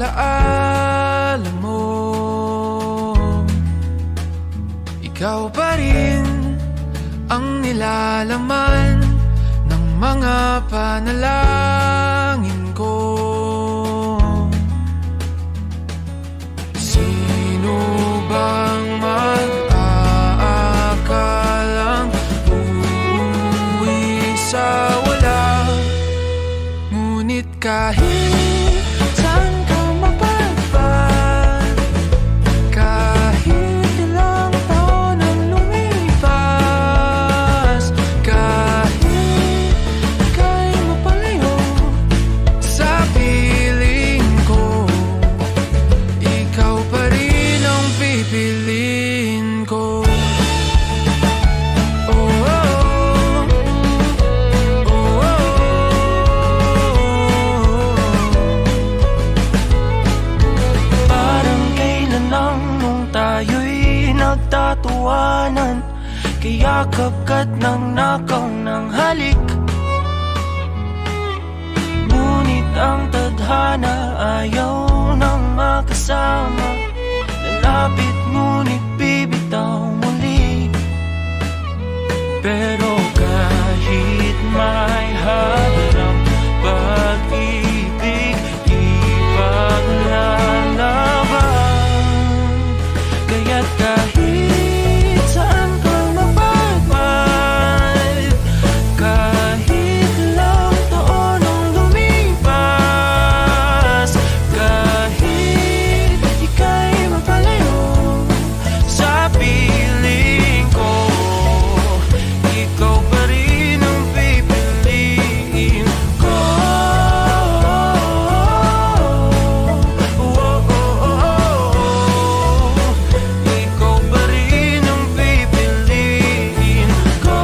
alaala mo. Ikaw pa rin ang nilalaman ng mga panalangin ko. Sino bang mag-aakalang uuwi sa wala? Ngunit kahit saan ka mapadpad, kahit ilang taon ang lumipas, kahit ika'y mapalayo sa piling ko, ikaw pa rin ang pipiliin ko. Nagtatawanan, kaya kapkat ng nakaw ng halik. Ngunit ang tadhana ayaw nang makasama. Lalapit ngunit bibitaw muli. Pero kahit may harang pag-ibig, ipaglalaban. Kaya't kahit saan ka mapadpad, kahit ilang taon ang lumipas, kahit ika'y mapalayo sa piling ko, ikaw pa rin ang pipiliin ko. Ikaw pa rin ang pipiliin ko.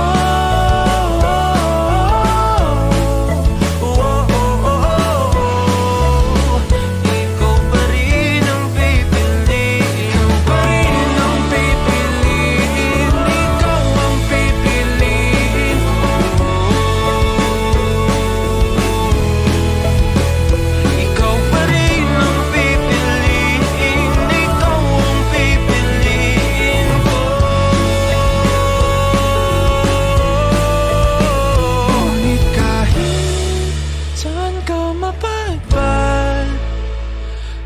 Ikaw pa rin ang pipiliin. Ikaw pa rin ang pipiliin. Ikaw ang pipiliin. Ikaw pa rin ang pipiliin. Ikaw ang pipiliin ko. Ngunit kahit saan ka mapadpad,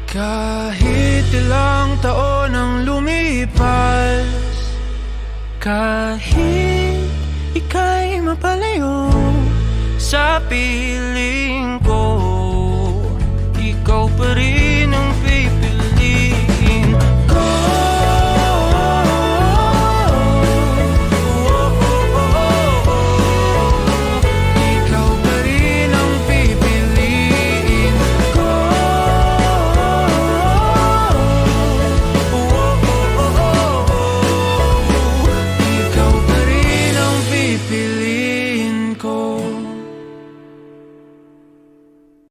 kahit ilang taon ang lumipas, kahit ika'y mapalayo sa piling